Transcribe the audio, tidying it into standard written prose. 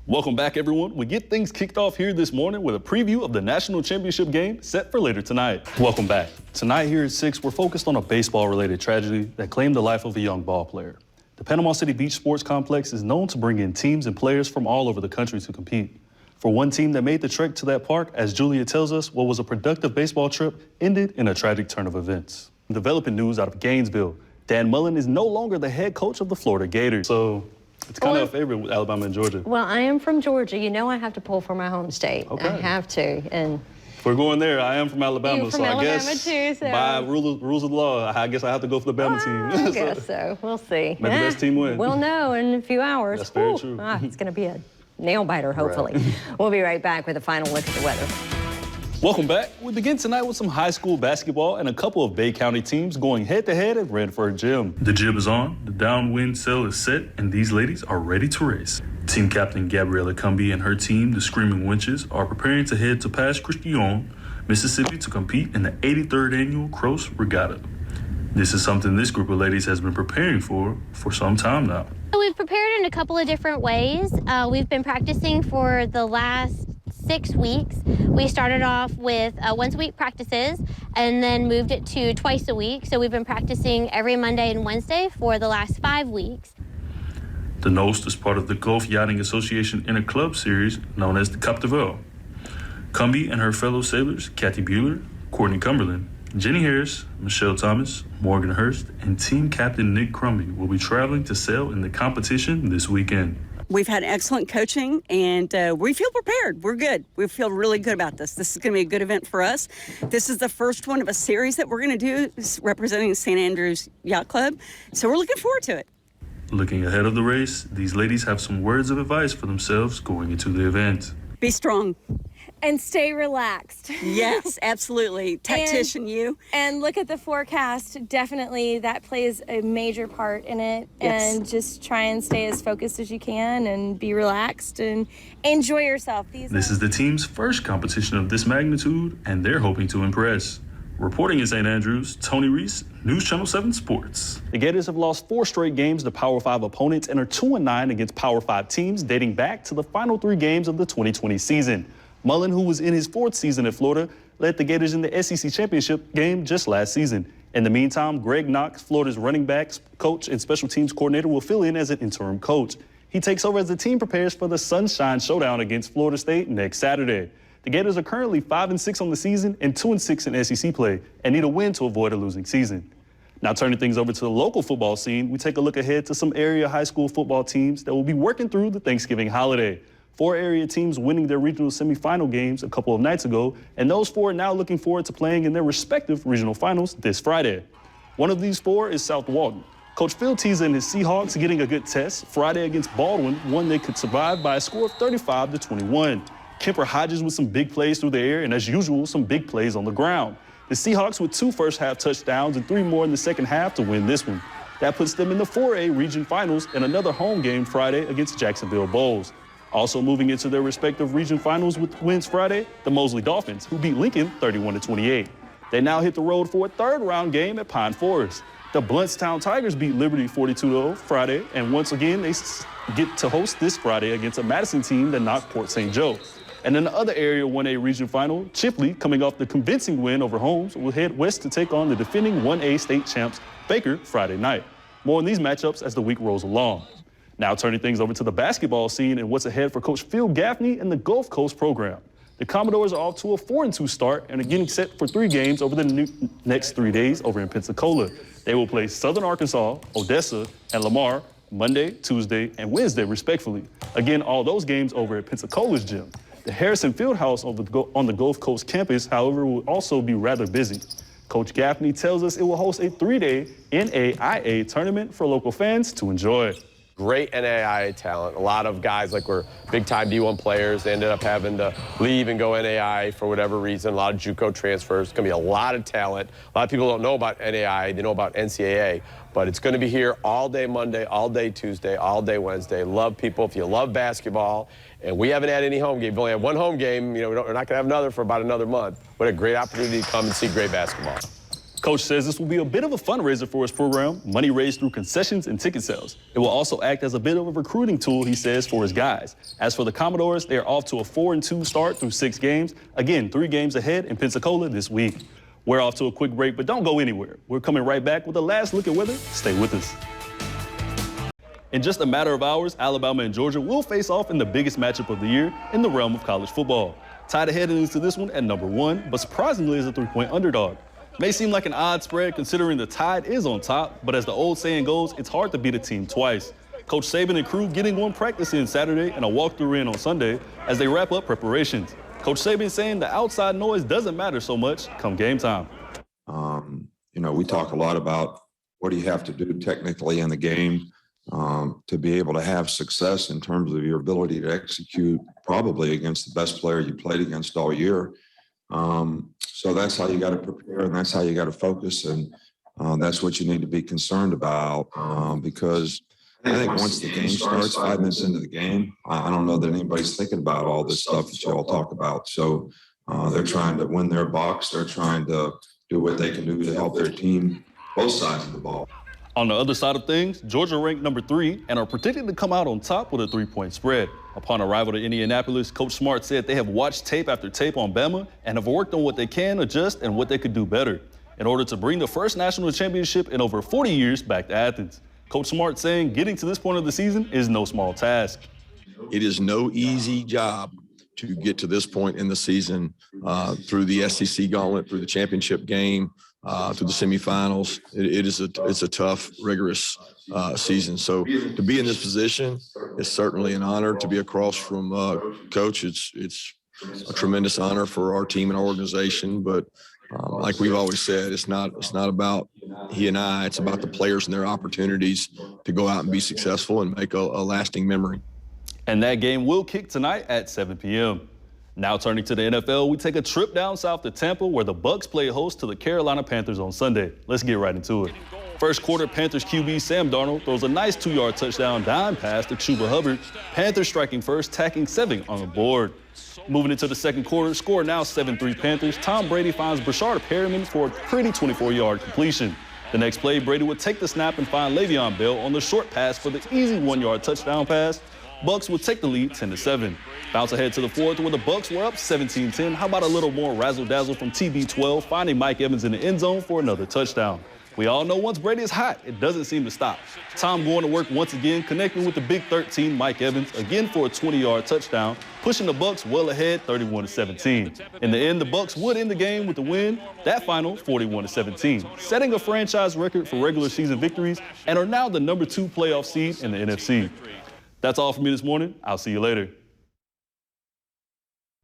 Welcome back, everyone. We get things kicked off here this morning with a preview of the national championship game set for later tonight. Welcome back. Tonight here at 6, we're focused on a baseball-related tragedy that claimed the life of a young ball player. The Panama City Beach Sports Complex is known to bring in teams and players from all over the country to compete. For one team that made the trek to that park, as Julia tells us, what was a productive baseball trip ended in a tragic turn of events. Developing news out of Gainesville, Dan Mullen is no longer the head coach of the Florida Gators. So it's kind of a favorite with Alabama and Georgia. Well, I am from Georgia. You know I have to pull for my home state. Okay. I have to. And if we're going there, I am from Alabama, You're from so Alabama I guess too, so. by rules of the law, I guess I have to go for the Bama team. I guess so. We'll see. May the best team win. We'll know in a few hours. That's very true. It's going to be a nail biter, hopefully. Right. We'll be right back with a final look at the weather. Welcome back. We begin tonight with some high school basketball and a couple of Bay County teams going head-to-head at Redford Gym. The jib is on, the downwind sail is set, and these ladies are ready to race. Team captain Gabriella Cumby and her team, the Screaming Winches, are preparing to head to Pass Christian, Mississippi, to compete in the 83rd Annual Cross Regatta. This is something this group of ladies has been preparing for some time now. We've prepared in a couple of different ways. We've been practicing for the last 6 weeks. We started off with once-a-week practices and then moved it to twice a week. So we've been practicing every Monday and Wednesday for the last 5 weeks. The Nost is part of the Gulf Yachting Association Inter Club Series known as the Cap de Velle. Cumby and her fellow sailors, Kathy Bueller, Courtney Cumberland, Jenny Harris, Michelle Thomas, Morgan Hurst, and team captain Nick Crumby will be traveling to sail in the competition this weekend. We've had excellent coaching, and we feel prepared. We're good. We feel really good about this. This is going to be a good event for us. This is the first one of a series that we're going to do representing St. Andrews Yacht Club, so we're looking forward to it. Looking ahead of the race, these ladies have some words of advice for themselves going into the event. Be strong. And stay relaxed. Yes, absolutely. Tactician, you. And look at the forecast. Definitely that plays a major part in it. Yes. And just try and stay as focused as you can and be relaxed and enjoy yourself. This is the team's first competition of this magnitude, and they're hoping to impress. Reporting in St. Andrews, Tony Reese, News Channel 7 Sports. The Gators have lost 4 straight games to Power 5 opponents and are 2-9 against Power 5 teams dating back to the final 3 games of the 2020 season. Mullen, who was in his 4th season at Florida, led the Gators in the SEC championship game just last season. In the meantime, Greg Knox, Florida's running backs coach and special teams coordinator, will fill in as an interim coach. He takes over as the team prepares for the Sunshine Showdown against Florida State next Saturday. The Gators are currently 5-6 on the season and 2-6 in SEC play and need a win to avoid a losing season. Now turning things over to the local football scene, we take a look ahead to some area high school football teams that will be working through the Thanksgiving holiday. 4 area teams winning their regional semifinal games a couple of nights ago, and those 4 are now looking forward to playing in their respective regional finals this Friday. One of these 4 is South Walton. Coach Phil Teaser and his Seahawks getting a good test Friday against Baldwin, one they could survive by a score of 35-21. Kemper Hodges with some big plays through the air, and as usual, some big plays on the ground. The Seahawks with 2 first-half touchdowns and 3 more in the second half to win this one. That puts them in the 4A region finals and another home game Friday against Jacksonville Bulls. Also moving into their respective region finals with wins Friday, the Mosley Dolphins, who beat Lincoln 31-28. They now hit the road for a 3rd-round game at Pine Forest. The Bluntstown Tigers beat Liberty 42-0 Friday, and once again, they get to host this Friday against a Madison team that knocked Port St. Joe. And in the other area 1A region final, Chipley, coming off the convincing win over Holmes, will head west to take on the defending 1A state champs Baker Friday night. More on these matchups as the week rolls along. Now turning things over to the basketball scene and what's ahead for Coach Phil Gaffney and the Gulf Coast program. The Commodores are off to a 4-2 start and are getting set for 3 games over the next 3 days over in Pensacola. They will play Southern Arkansas, Odessa, and Lamar Monday, Tuesday, and Wednesday, respectively. Again, all those games over at Pensacola's gym. The Harrison Fieldhouse on the Gulf Coast campus, however, will also be rather busy. Coach Gaffney tells us it will host a 3-day NAIA tournament for local fans to enjoy. Great NAIA talent. A lot of guys like were big-time D1 players. They ended up having to leave and go NAIA for whatever reason. A lot of JUCO transfers. It's going to be a lot of talent. A lot of people don't know about NAIA. They know about NCAA. But it's going to be here all day Monday, all day Tuesday, all day Wednesday. Love people. If you love basketball, and we haven't had any home game. We've only had 1 home game. You know, we're not going to have another for about another month. What a great opportunity to come and see great basketball. Coach says this will be a bit of a fundraiser for his program, money raised through concessions and ticket sales. It will also act as a bit of a recruiting tool, he says, for his guys. As for the Commodores, they are off to a 4-2 start through 6 games. Again, 3 games ahead in Pensacola this week. We're off to a quick break, but don't go anywhere. We're coming right back with a last look at weather. Stay with us. In just a matter of hours, Alabama and Georgia will face off in the biggest matchup of the year in the realm of college football. Tied ahead into this one at number 1, but surprisingly is a 3-point underdog. May seem like an odd spread considering the Tide is on top, but as the old saying goes, it's hard to beat a team twice. Coach Saban and crew getting one practice in Saturday and a walkthrough in on Sunday as they wrap up preparations. Coach Saban saying the outside noise doesn't matter so much come game time. We talk a lot about what do you have to do technically in the game to be able to have success in terms of your ability to execute probably against the best player you played against all year. So that's how you got to prepare, and that's how you got to focus, and that's what you need to be concerned about because I think once the game starts, 5 minutes into the game, I don't know that anybody's thinking about all this stuff that you all talk about. So they're trying to win their box. They're trying to do what they can do to help their team, both sides of the ball. On the other side of things, Georgia ranked number 3 and are predicted to come out on top with a 3-point spread. Upon arrival to Indianapolis, Coach Smart said they have watched tape after tape on Bama and have worked on what they can adjust and what they could do better in order to bring the first national championship in over 40 years back to Athens. Coach Smart saying getting to this point of the season is no small task. It is no easy job to get to this point in the season through the SEC gauntlet, through the championship game, through the semifinals. It's a tough, rigorous season. So to be in this position is certainly an honor. To be across from Coach, it's a tremendous honor for our team and our organization. But like we've always said, it's not about he and I. It's about the players and their opportunities to go out and be successful and make a lasting memory. And that game will kick tonight at 7 p.m. Now turning to the NFL, we take a trip down south to Tampa where the Bucs play host to the Carolina Panthers on Sunday. Let's get right into it. First quarter, Panthers QB Sam Darnold throws a nice 2-yard touchdown dime pass to Chuba Hubbard. Panthers striking first, tacking 7 on the board. Moving into the second quarter, score now 7-3 Panthers. Tom Brady finds Brashard Perriman for a pretty 24-yard completion. The next play, Brady would take the snap and find Le'Veon Bell on the short pass for the easy 1-yard touchdown pass. Bucs would take the lead 10-7. Bounce ahead to the fourth where the Bucs were up 17-10. How about a little more razzle-dazzle from TB12, finding Mike Evans in the end zone for another touchdown. We all know once Brady is hot, it doesn't seem to stop. Tom going to work once again, connecting with the Big 13, Mike Evans, again for a 20-yard touchdown, pushing the Bucs well ahead 31-17. In the end, the Bucs would end the game with the win, that final 41-17, setting a franchise record for regular season victories and are now the number 2 playoff seed in the NFC. That's all for me this morning. I'll see you later.